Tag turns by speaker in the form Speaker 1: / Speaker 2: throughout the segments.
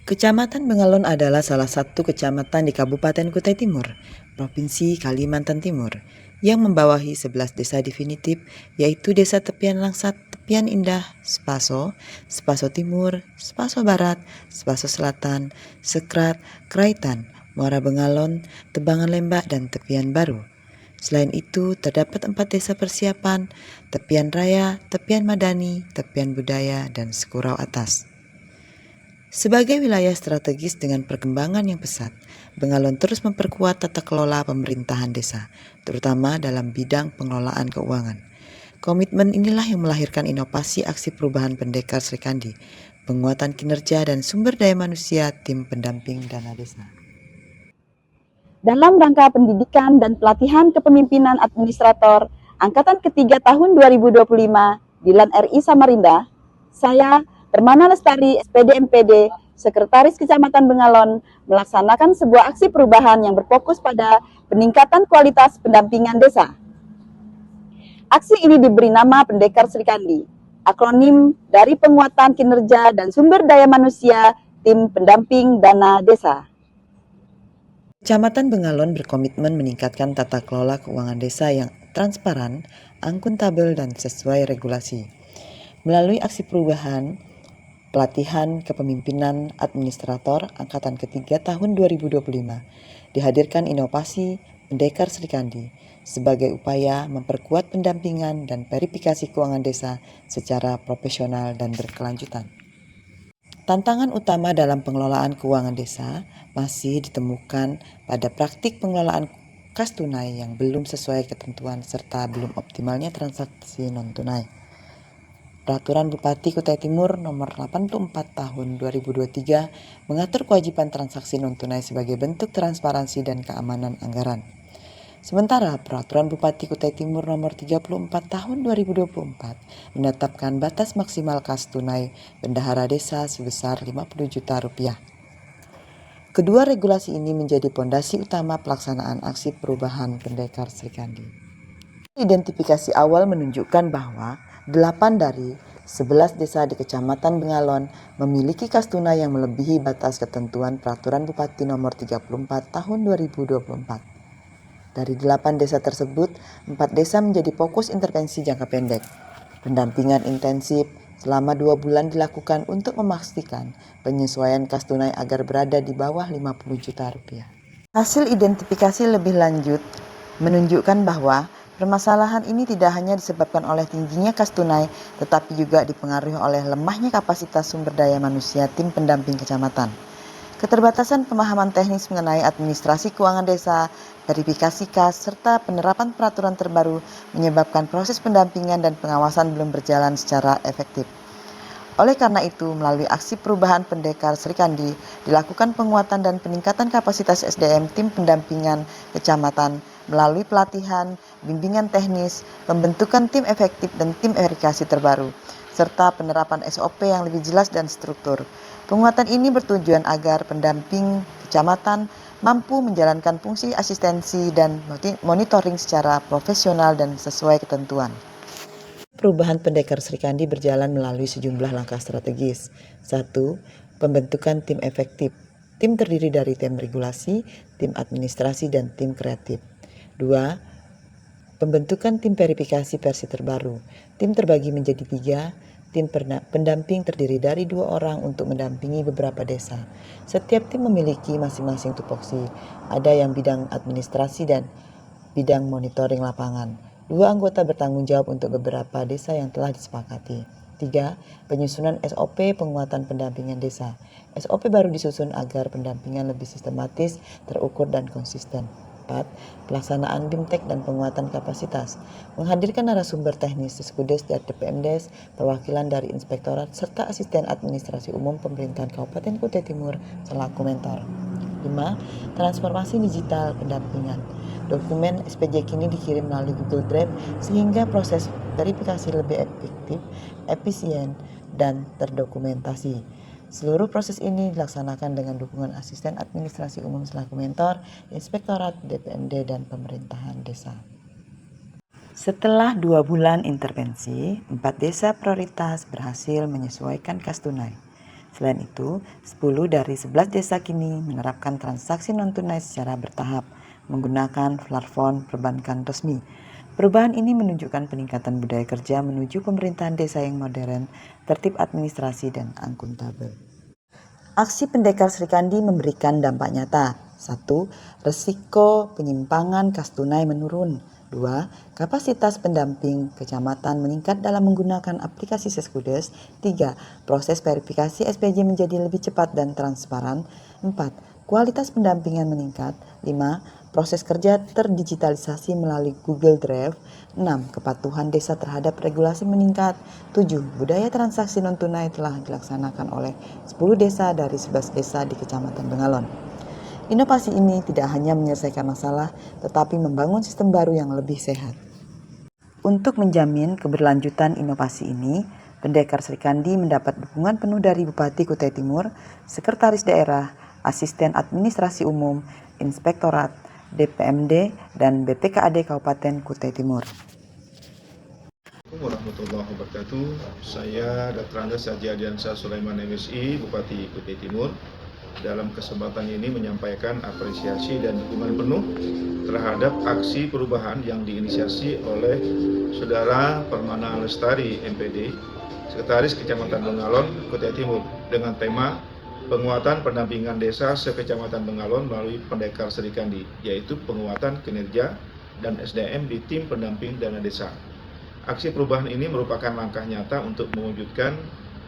Speaker 1: Kecamatan Bengalon adalah salah satu kecamatan di Kabupaten Kutai Timur, Provinsi Kalimantan Timur, yang membawahi 11 desa definitif, yaitu Desa Tepian Langsat, Tepian Indah, Sepaso, Sepaso Timur, Sepaso Barat, Sepaso Selatan, Sekrat, Kraitan, Muara Bengalon, Tebangan Lembak, dan Tepian Baru. Selain itu, terdapat 4 desa persiapan, Tepian Raya, Tepian Madani, Tepian Budaya, dan Sekurau Atas. Sebagai wilayah strategis dengan perkembangan yang pesat, Bengalon terus memperkuat tata kelola pemerintahan desa, terutama dalam bidang pengelolaan keuangan. Komitmen inilah yang melahirkan inovasi aksi perubahan Pendekar Srikandi, penguatan kinerja dan sumber daya manusia tim pendamping dana desa.
Speaker 2: Dalam rangka pendidikan dan pelatihan kepemimpinan administrator Angkatan Ketiga tahun 2025 di LAN RI Samarinda, saya, Permana Lestari, SPD MPD, Sekretaris Kecamatan Bengalon, melaksanakan sebuah aksi perubahan yang berfokus pada peningkatan kualitas pendampingan desa. Aksi ini diberi nama Pendekar Srikandi, akronim dari penguatan kinerja dan sumber daya manusia tim pendamping dana desa.
Speaker 1: Kecamatan Bengalon berkomitmen meningkatkan tata kelola keuangan desa yang transparan, akuntabel, dan sesuai regulasi. Melalui aksi perubahan, pelatihan kepemimpinan administrator Angkatan Ketiga tahun 2025, dihadirkan inovasi Pendekar Srikandi sebagai upaya memperkuat pendampingan dan verifikasi keuangan desa secara profesional dan berkelanjutan. Tantangan utama dalam pengelolaan keuangan desa masih ditemukan pada praktik pengelolaan kas tunai yang belum sesuai ketentuan serta belum optimalnya transaksi non-tunai. Peraturan Bupati Kutai Timur Nomor 84 Tahun 2023 mengatur kewajiban transaksi non-tunai sebagai bentuk transparansi dan keamanan anggaran. Sementara Peraturan Bupati Kutai Timur Nomor 34 Tahun 2024 menetapkan batas maksimal kas tunai bendahara desa sebesar Rp50 juta. Kedua regulasi ini menjadi pondasi utama pelaksanaan aksi perubahan Pendekar Srikandi. Identifikasi awal menunjukkan bahwa 8 dari 11 desa di Kecamatan Bengalon memiliki kas tunai yang melebihi batas ketentuan Peraturan Bupati Nomor 34 Tahun 2024. Dari 8 desa tersebut, 4 desa menjadi fokus intervensi jangka pendek. Pendampingan intensif selama 2 bulan dilakukan untuk memastikan penyesuaian kas tunai agar berada di bawah Rp50 juta. Hasil identifikasi lebih lanjut menunjukkan bahwa permasalahan ini tidak hanya disebabkan oleh tingginya kas tunai, tetapi juga dipengaruhi oleh lemahnya kapasitas sumber daya manusia tim pendamping kecamatan. Keterbatasan pemahaman teknis mengenai administrasi keuangan desa, verifikasi kas, serta penerapan peraturan terbaru menyebabkan proses pendampingan dan pengawasan belum berjalan secara efektif. Oleh karena itu, melalui aksi perubahan Pendekar Srikandi, dilakukan penguatan dan peningkatan kapasitas SDM tim pendampingan kecamatan melalui pelatihan, bimbingan teknis, pembentukan tim efektif dan tim verifikasi terbaru, serta penerapan SOP yang lebih jelas dan struktur. Penguatan ini bertujuan agar pendamping kecamatan mampu menjalankan fungsi asistensi dan monitoring secara profesional dan sesuai ketentuan. Perubahan Pendekar Srikandi berjalan melalui sejumlah langkah strategis. 1. Pembentukan tim efektif. Tim terdiri dari tim regulasi, tim administrasi, dan tim kreatif. 2. Pembentukan tim verifikasi versi terbaru. Tim terbagi menjadi 3. Tim pendamping terdiri dari 2 orang untuk mendampingi beberapa desa. Setiap tim memiliki masing-masing tupoksi. Ada yang bidang administrasi dan bidang monitoring lapangan. 2 anggota bertanggung jawab untuk beberapa desa yang telah disepakati. 3. Penyusunan SOP penguatan pendampingan desa. SOP baru disusun agar pendampingan lebih sistematis, terukur, dan konsisten. 4. Pelaksanaan BIMTEK dan penguatan kapasitas. Menghadirkan narasumber teknis Seskudes dan DPMDes, perwakilan dari inspektorat, serta asisten administrasi umum pemerintahan Kabupaten Kutai Timur selaku mentor. 5. Transformasi digital pendampingan. Dokumen SPJ kini dikirim melalui Google Drive sehingga proses verifikasi lebih efektif, efisien, dan terdokumentasi. Seluruh proses ini dilaksanakan dengan dukungan asisten administrasi umum selaku mentor, inspektorat, DPMD, dan pemerintahan desa. Setelah 2 bulan intervensi, 4 desa prioritas berhasil menyesuaikan kas tunai. Selain itu, 10 dari 11 desa kini menerapkan transaksi non-tunai secara bertahap menggunakan platform perbankan resmi. Perubahan ini menunjukkan peningkatan budaya kerja menuju pemerintahan desa yang modern, tertib administrasi, dan akuntabel. Aksi Pendekar Serikandi memberikan dampak nyata. 1. Resiko penyimpangan kas tunai menurun. 2. Kapasitas pendamping kecamatan meningkat dalam menggunakan aplikasi Seskudes. 3. Proses verifikasi SPJ menjadi lebih cepat dan transparan. 4. Kualitas pendampingan meningkat. 5. Proses kerja terdigitalisasi melalui Google Drive. 6. Kepatuhan desa terhadap regulasi meningkat. 7. Budaya transaksi non-tunai telah dilaksanakan oleh 10 desa dari 11 desa di Kecamatan Bengalon. Inovasi ini tidak hanya menyelesaikan masalah, tetapi membangun sistem baru yang lebih sehat. Untuk menjamin keberlanjutan inovasi ini, Pendekar Serikandi mendapat dukungan penuh dari Bupati Kutai Timur, Sekretaris Daerah, Asisten Administrasi Umum, Inspektorat, DPMD, dan BPKAD Kabupaten Kutai Timur.
Speaker 3: Assalamualaikum warahmatullahi wabarakatuh. Saya Dr. Andes Haji Adiansyah Sulaiman MSI, Bupati Kutai Timur. Dalam kesempatan ini menyampaikan apresiasi dan dukungan penuh terhadap aksi perubahan yang diinisiasi oleh Saudara Permana Lestari MPD, Sekretaris Kecamatan Bengalon, Kutai Timur, dengan tema penguatan pendampingan desa se-Kecamatan Bengalon melalui Pendekar Serikandi, yaitu penguatan kinerja dan SDM di tim pendamping dana desa. Aksi perubahan ini merupakan langkah nyata untuk mewujudkan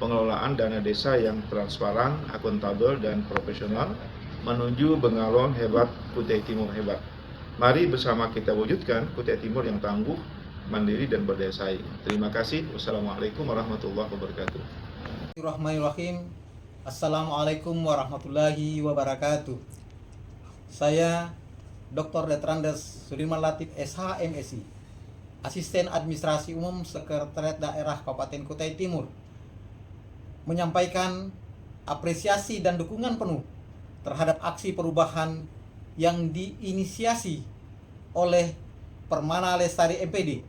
Speaker 3: pengelolaan dana desa yang transparan, akuntabel, dan profesional menuju Bengalon hebat, Kutai Timur hebat. Mari bersama kita wujudkan Kutai Timur yang tangguh, mandiri, dan berdaya saing. Terima kasih. Wassalamualaikum warahmatullahi wabarakatuh.
Speaker 4: Bismillahirrahmanirrahim. Assalamualaikum warahmatullahi wabarakatuh. Saya Dr. Detrandes Sudirman Latif SH MSI, Asisten Administrasi Umum Sekretariat Daerah Kabupaten Kutai Timur, menyampaikan apresiasi dan dukungan penuh terhadap aksi perubahan yang diinisiasi oleh Permana Lestari MPD,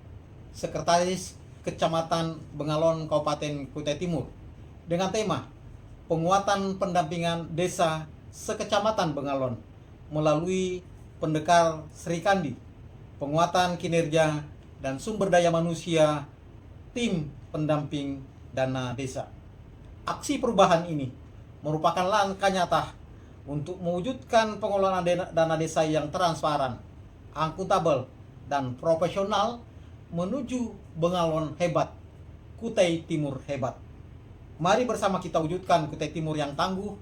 Speaker 4: Sekretaris Kecamatan Bengalon Kabupaten Kutai Timur, dengan tema penguatan pendampingan desa se-Kecamatan Bengalon melalui Pendekar Serikandi, penguatan kinerja dan sumber daya manusia tim pendamping dana desa. Aksi perubahan ini merupakan langkah nyata untuk mewujudkan pengelolaan dana desa yang transparan, akuntabel, dan profesional menuju Bengalon hebat, Kutai Timur hebat. Mari bersama kita wujudkan Kutai Timur yang tangguh,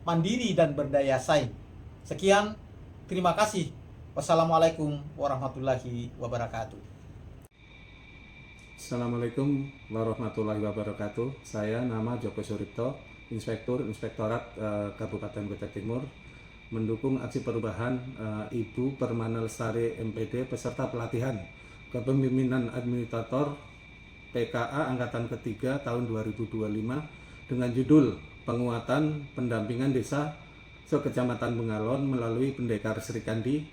Speaker 4: mandiri, dan berdaya saing. Sekian, terima kasih. Wassalamualaikum warahmatullahi wabarakatuh.
Speaker 5: Assalamualaikum warahmatullahi wabarakatuh. Saya nama Joko Suripto, Inspektorat Kabupaten Kutai Timur, mendukung aksi perubahan Ibu Permana Lestari MPD peserta pelatihan kepemimpinan administrator PKA Angkatan Ketiga tahun 2025 dengan judul penguatan pendampingan desa se-Kecamatan Bengalon melalui Pendekar Serikandi,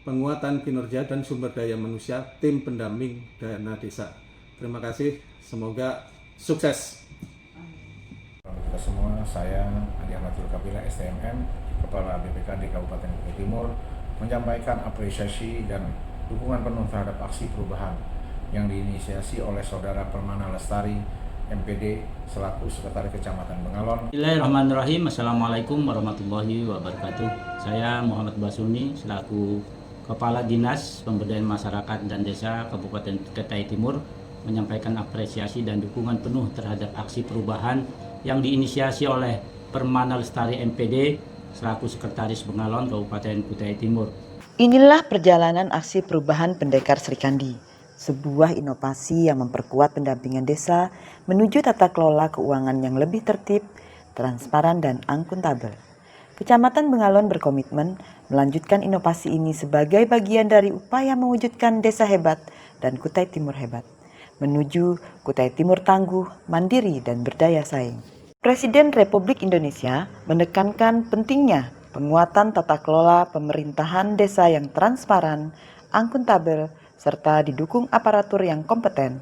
Speaker 5: penguatan kinerja dan sumber daya manusia tim pendamping dana desa. Terima kasih, semoga sukses.
Speaker 6: Kita semua, saya Andi Ahmad Zulkabila STMM, Kepala BPKAD Kabupaten Kutai Timur, menyampaikan apresiasi dan dukungan penuh terhadap aksi perubahan yang diinisiasi oleh Saudara Permana Lestari MPD selaku Sekretaris Kecamatan Bengalon.
Speaker 7: Bismillahirrahmanirrahim. Assalamualaikum warahmatullahi wabarakatuh. Saya Muhammad Basuni selaku Kepala Dinas Pemberdayaan Masyarakat dan Desa Kabupaten Kutai Timur menyampaikan apresiasi dan dukungan penuh terhadap aksi perubahan yang diinisiasi oleh Permana Lestari MPD selaku Sekretaris Bengalon Kabupaten Kutai Timur.
Speaker 1: Inilah perjalanan aksi perubahan Pendekar Serikandi, sebuah inovasi yang memperkuat pendampingan desa menuju tata kelola keuangan yang lebih tertib, transparan, dan akuntabel. Kecamatan Bengalon berkomitmen melanjutkan inovasi ini sebagai bagian dari upaya mewujudkan desa hebat dan Kutai Timur hebat, menuju Kutai Timur tangguh, mandiri, dan berdaya saing. Presiden Republik Indonesia menekankan pentingnya penguatan tata kelola pemerintahan desa yang transparan, akuntabel, serta didukung aparatur yang kompeten.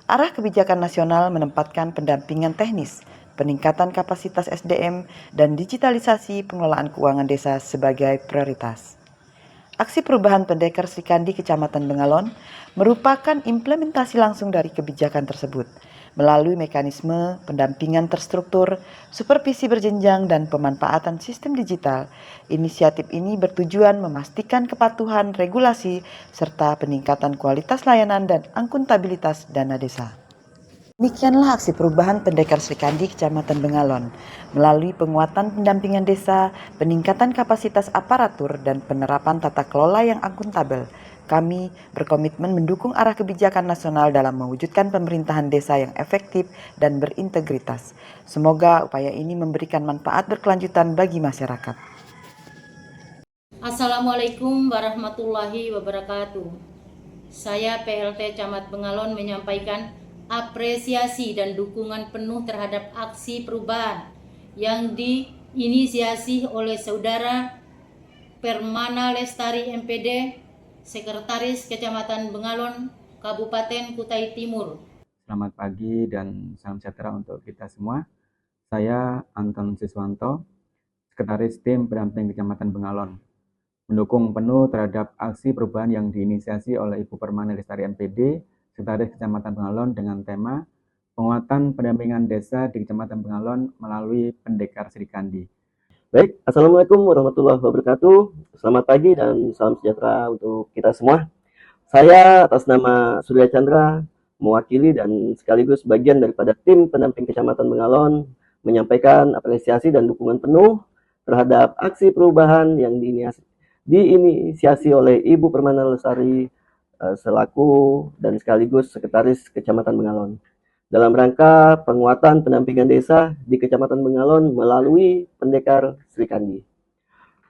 Speaker 1: Arah kebijakan nasional menempatkan pendampingan teknis, peningkatan kapasitas SDM, dan digitalisasi pengelolaan keuangan desa sebagai prioritas. Aksi perubahan Pendekar Srikandi Kecamatan Bengalon merupakan implementasi langsung dari kebijakan tersebut melalui mekanisme pendampingan terstruktur, supervisi berjenjang, dan pemanfaatan sistem digital. Inisiatif ini bertujuan memastikan kepatuhan regulasi serta peningkatan kualitas layanan dan akuntabilitas dana desa. Demikianlah aksi perubahan Pendekar Srikandi Kecamatan Bengalon melalui penguatan pendampingan desa, peningkatan kapasitas aparatur, dan penerapan tata kelola yang akuntabel. Kami berkomitmen mendukung arah kebijakan nasional dalam mewujudkan pemerintahan desa yang efektif dan berintegritas. Semoga upaya ini memberikan manfaat berkelanjutan bagi masyarakat.
Speaker 8: Assalamualaikum warahmatullahi wabarakatuh. Saya PLT Camat Bengalon menyampaikan apresiasi dan dukungan penuh terhadap aksi perubahan yang diinisiasi oleh Saudara Permana Lestari MPD, Sekretaris Kecamatan Bengalon, Kabupaten Kutai Timur.
Speaker 9: Selamat pagi dan salam sejahtera untuk kita semua. Saya Anton Siswanto, Sekretaris Tim Pendamping Kecamatan Bengalon, mendukung penuh terhadap aksi perubahan yang diinisiasi oleh Ibu Permana Lestari MPD, Sekretaris Kecamatan Bengalon dengan tema penguatan pendampingan desa di Kecamatan Bengalon melalui Pendekar Srikandi.
Speaker 10: Baik, Assalamualaikum warahmatullahi wabarakatuh. Selamat pagi dan salam sejahtera untuk kita semua. Saya atas nama Surya Chandra, mewakili dan sekaligus bagian daripada tim pendamping Kecamatan Bengalon, menyampaikan apresiasi dan dukungan penuh terhadap aksi perubahan yang diinisiasi oleh Ibu Permana Lestari selaku dan sekaligus Sekretaris Kecamatan Bengalon dalam rangka penguatan pendampingan desa di Kecamatan Bengalon melalui Pendekar Srikandi.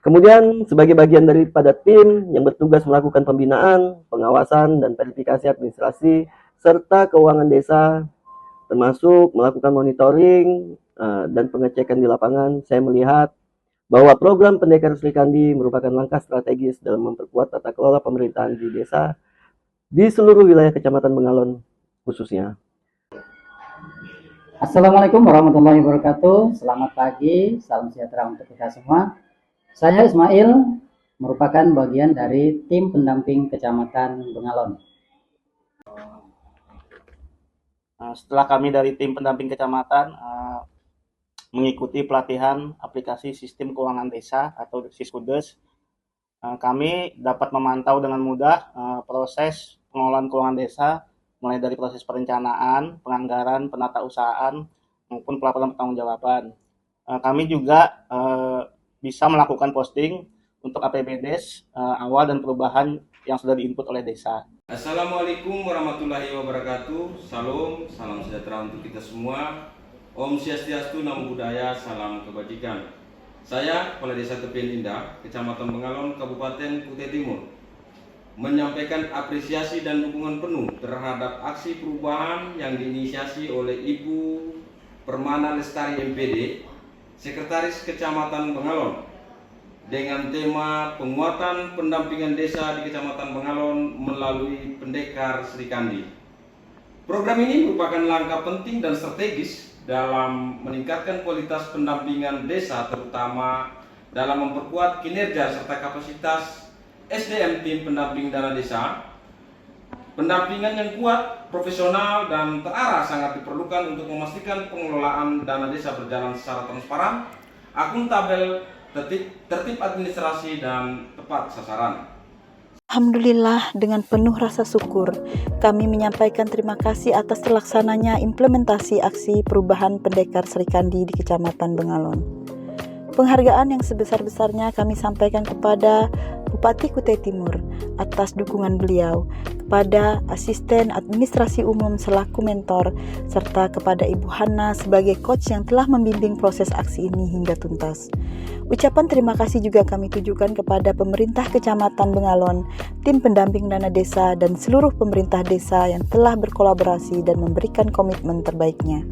Speaker 10: Kemudian sebagai bagian daripada tim yang bertugas melakukan pembinaan, pengawasan, dan verifikasi administrasi serta keuangan desa, termasuk melakukan monitoring dan pengecekan di lapangan, saya melihat bahwa program Pendekar Srikandi merupakan langkah strategis dalam memperkuat tata kelola pemerintahan di desa di seluruh wilayah Kecamatan Bengalon khususnya.
Speaker 11: Assalamualaikum warahmatullahi wabarakatuh. Selamat pagi, salam sejahtera untuk kita semua. Saya Ismail, merupakan bagian dari tim pendamping Kecamatan Bengalon.
Speaker 12: Setelah kami dari tim pendamping kecamatan mengikuti pelatihan aplikasi sistem keuangan desa atau Siskudes, kami dapat memantau dengan mudah proses pengelolaan keuangan desa, mulai dari proses perencanaan, penganggaran, penatausahaan, maupun pelaporan pertanggungjawaban. Kami juga bisa melakukan posting untuk APBDes awal dan perubahan yang sudah diinput oleh desa.
Speaker 13: Assalamualaikum warahmatullahi wabarakatuh. Salam sejahtera untuk kita semua. Om Swastiastu, Namo Buddhaya, salam kebajikan. Saya Kepala Desa Tepian Indah, Kecamatan Bengalon, Kabupaten Kutai Timur, menyampaikan apresiasi dan dukungan penuh terhadap aksi perubahan yang diinisiasi oleh Ibu Permana Lestari MPD, Sekretaris Kecamatan Bengalon, dengan tema penguatan pendampingan desa di Kecamatan Bengalon melalui Pendekar Srikandi. Program ini merupakan langkah penting dan strategis dalam meningkatkan kualitas pendampingan desa, terutama dalam memperkuat kinerja serta kapasitas SDM tim pendamping dana desa. Pendampingan yang kuat, profesional, dan terarah sangat diperlukan untuk memastikan pengelolaan dana desa berjalan secara transparan, akuntabel, tertib administrasi, dan tepat sasaran.
Speaker 2: Alhamdulillah, dengan penuh rasa syukur, kami menyampaikan terima kasih atas terlaksananya implementasi aksi perubahan Pendekar Srikandi di Kecamatan Bengalon. Penghargaan yang sebesar-besarnya kami sampaikan kepada Bupati Kutai Timur atas dukungan beliau, kepada Asisten Administrasi Umum selaku mentor, serta kepada Ibu Hana sebagai coach yang telah membimbing proses aksi ini hingga tuntas. Ucapan terima kasih juga kami tujukan kepada pemerintah Kecamatan Bengalon, tim pendamping dana desa, dan seluruh pemerintah desa yang telah berkolaborasi dan memberikan komitmen terbaiknya.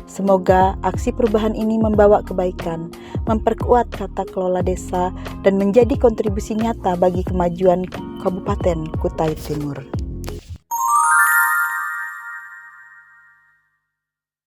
Speaker 2: Semoga aksi perubahan ini membawa kebaikan, memperkuat tata kelola desa, dan menjadi kontribusi nyata bagi kemajuan Kabupaten Kutai Timur.